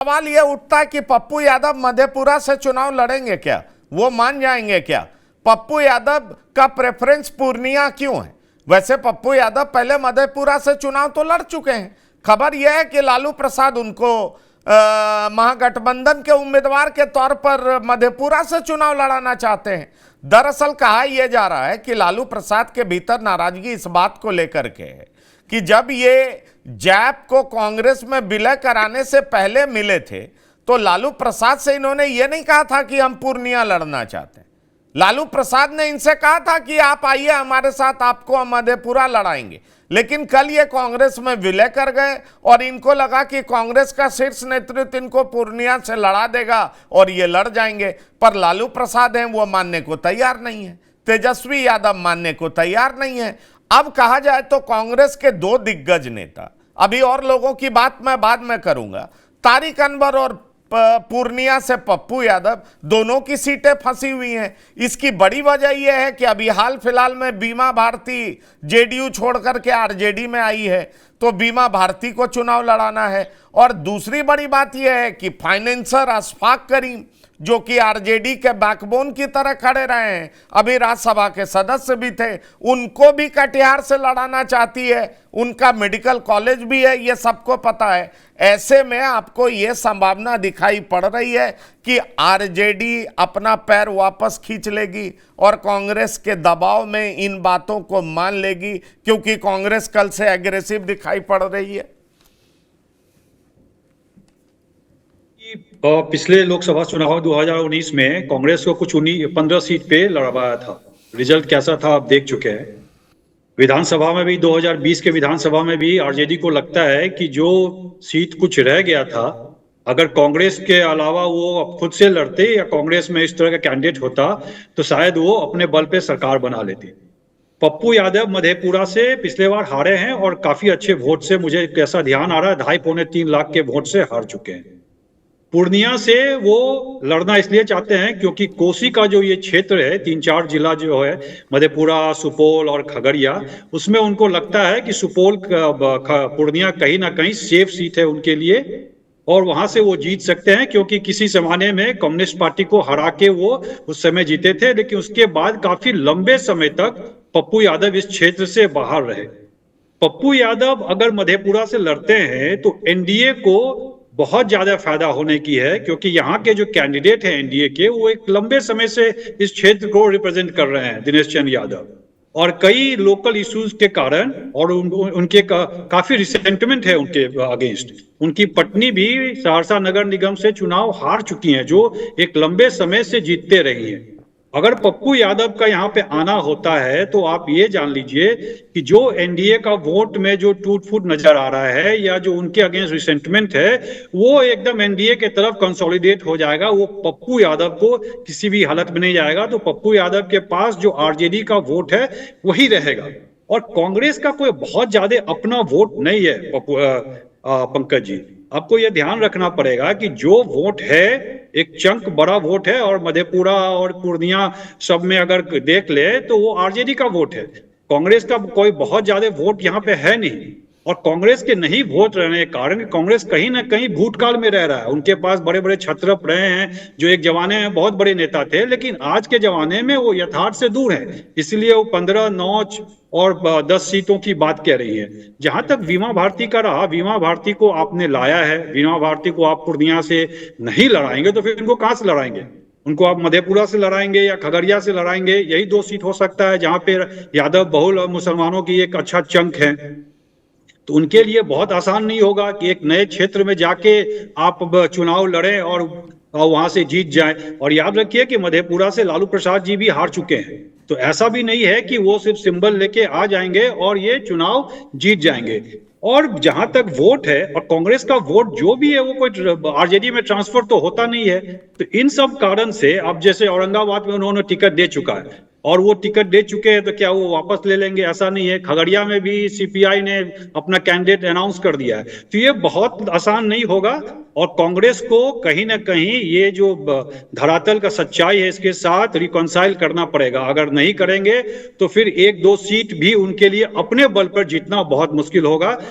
सवाल ये उठता है कि पप्पू यादव मधेपुरा से चुनाव लड़ेंगे क्या? वो मान जाएंगे क्या? पप्पू यादव का प्रेफरेंस पूर्णिया क्यों है? वैसे पप्पू यादव पहले मधेपुरा से चुनाव तो लड़ चुके हैं। खबर यह है कि लालू प्रसाद उनको महागठबंधन के उम्मीदवार के तौर पर मधेपुरा से चुनाव लड़ाना चाहते हैं। दरअसल कहा यह जा रहा है कि लालू प्रसाद के भीतर नाराजगी इस बात को लेकर के है कि जब ये जैप को कांग्रेस में विलय कराने से पहले मिले थे तो लालू प्रसाद से इन्होंने ये नहीं कहा था कि हम पूर्णिया लड़ना चाहते हैं। लालू प्रसाद ने इनसे कहा था कि आप आइए हमारे साथ, आपको हम मधेपुरा लड़ाएंगे। लेकिन कल ये कांग्रेस में विलय कर गए और इनको लगा कि कांग्रेस का शीर्ष नेतृत्व इनको पूर्णिया से लड़ा देगा और ये लड़ जाएंगे। पर लालू प्रसाद हैं वो मानने को तैयार नहीं है, तेजस्वी यादव मानने को तैयार नहीं है। अब कहा जाए तो कांग्रेस के दो दिग्गज नेता, अभी और लोगों की बात मैं बाद में करूंगा, तारिक अनवर और पूर्णिया से पप्पू यादव, दोनों की सीटें फंसी हुई हैं। इसकी बड़ी वजह यह है कि अभी हाल फिलहाल में बीमा भारती जेडीयू छोड़ करके आरजेडी में आई है, तो बीमा भारती को चुनाव लड़ाना है। और दूसरी बड़ी बात यह है कि फाइनेंसर अशफाक करीम, जो कि आरजेडी के बैकबोन की तरह खड़े रहे हैं, अभी राज्यसभा के सदस्य भी थे, उनको भी कटिहार से लड़ाना चाहती है। उनका मेडिकल कॉलेज भी है, ये सबको पता है। ऐसे में आपको ये संभावना दिखाई पड़ रही है कि आरजेडी अपना पैर वापस खींच लेगी और कांग्रेस के दबाव में इन बातों को मान लेगी, क्योंकि कांग्रेस कल से एग्रेसिव दिखाई पड़ रही है। पिछले लोकसभा चुनाव 2019 में कांग्रेस को कुछ 15 सीट पे लड़वाया था। रिजल्ट कैसा था आप देख चुके हैं। विधानसभा में भी 2020 के विधानसभा में भी आरजेडी को लगता है कि जो सीट कुछ रह गया था, अगर कांग्रेस के अलावा वो अब खुद से लड़ते या कांग्रेस में इस तरह का कैंडिडेट होता तो शायद वो अपने बल पे सरकार बना लेती। पप्पू यादव मधेपुरा से पिछले बार हारे हैं और काफी अच्छे वोट से, मुझे कैसा ध्यान आ रहा है, 2.5-3 लाख के वोट से हार चुके हैं। पूर्णिया से वो लड़ना इसलिए चाहते हैं क्योंकि कोसी का जो ये क्षेत्र है, 3-4 जिला जो है, मधेपुरा, सुपौल और खगड़िया, उसमें उनको लगता है कि सुपौल पूर्णिया कहीं ना कहीं सेफ सीट है उनके लिए और वहां से वो जीत सकते हैं, क्योंकि किसी जमाने में कम्युनिस्ट पार्टी को हरा के वो उस समय जीते थे। लेकिन उसके बाद काफी लंबे समय तक पप्पू यादव इस क्षेत्र से बाहर रहे। पप्पू यादव अगर मधेपुरा से लड़ते हैं तो एनडीए को बहुत ज्यादा फायदा होने की है, क्योंकि यहाँ के जो कैंडिडेट हैं एनडीए के, वो एक लंबे समय से इस क्षेत्र को रिप्रेजेंट कर रहे हैं, दिनेश चंद्र यादव, और कई लोकल इश्यूज के कारण और उनके काफी रिसेंटमेंट है उनके अगेंस्ट। उनकी पत्नी भी सहरसा नगर निगम से चुनाव हार चुकी हैं, जो एक लंबे समय से जीतते रही हैं। अगर पप्पू यादव का यहाँ पे आना होता है तो आप ये जान लीजिए कि जो एनडीए का वोट में जो टूट फूट नजर आ रहा है या जो उनके अगेंस्ट रिसेंटमेंट है, वो एकदम एनडीए के तरफ कंसोलिडेट हो जाएगा। वो पप्पू यादव को किसी भी हालत में नहीं जाएगा। तो पप्पू यादव के पास जो आरजेडी का वोट है वही रहेगा और कांग्रेस का कोई बहुत ज्यादा अपना वोट नहीं है। पंकज जी, आपको यह ध्यान रखना पड़ेगा कि जो वोट है एक चंक बड़ा वोट है, और मधेपुरा और पूर्णिया सब में अगर देख ले तो वो आरजेडी का वोट है। कांग्रेस का कोई बहुत ज्यादा वोट यहाँ पे है नहीं। और कांग्रेस के नहीं वोट रहने के कारण कांग्रेस कहीं ना कहीं भूतकाल में रह रहा है। उनके पास बड़े बड़े छत्रप रहे हैं जो एक जमाने में बहुत बड़े नेता थे, लेकिन आज के जमाने में वो यथार्थ से दूर है। इसलिए वो 15, 9 और 10 सीटों की बात कह रही है। जहां तक बीमा भारती का रहा, बीमा भारती को आपने लाया है, बीमा भारती को आप पूर्णिया से नहीं लड़ाएंगे तो फिर इनको कहां से लड़ाएंगे? उनको आप मधेपुरा से लड़ाएंगे या खगड़िया से लड़ाएंगे? यही 2 सीट हो सकता है जहां पे यादव बहुल और मुसलमानों की एक अच्छा चंक है। तो उनके लिए बहुत आसान नहीं होगा कि एक नए क्षेत्र में जाके आप चुनाव लड़ें और वहां से जीत जाएं। और याद रखिए कि मधेपुरा से लालू प्रसाद जी भी हार चुके हैं, तो ऐसा भी नहीं है कि वो सिर्फ सिंबल लेके आ जाएंगे और ये चुनाव जीत जाएंगे। और जहां तक वोट है और कांग्रेस का वोट जो भी है वो कोई आरजेडी में ट्रांसफर तो होता नहीं है। तो इन सब कारण से अब जैसे औरंगाबाद में उन्होंने टिकट दे चुका है और वो टिकट दे चुके हैं, तो क्या वो वापस ले लेंगे? ऐसा नहीं है। खगड़िया में भी सीपीआई ने अपना कैंडिडेट अनाउंस कर दिया है। तो ये बहुत आसान नहीं होगा और कांग्रेस को कहीं ना कहीं ये जो धरातल का सच्चाई है इसके साथ रिकॉन्साइल करना पड़ेगा। अगर नहीं करेंगे तो फिर 1-2 सीट भी उनके लिए अपने बल पर जीतना बहुत मुश्किल होगा।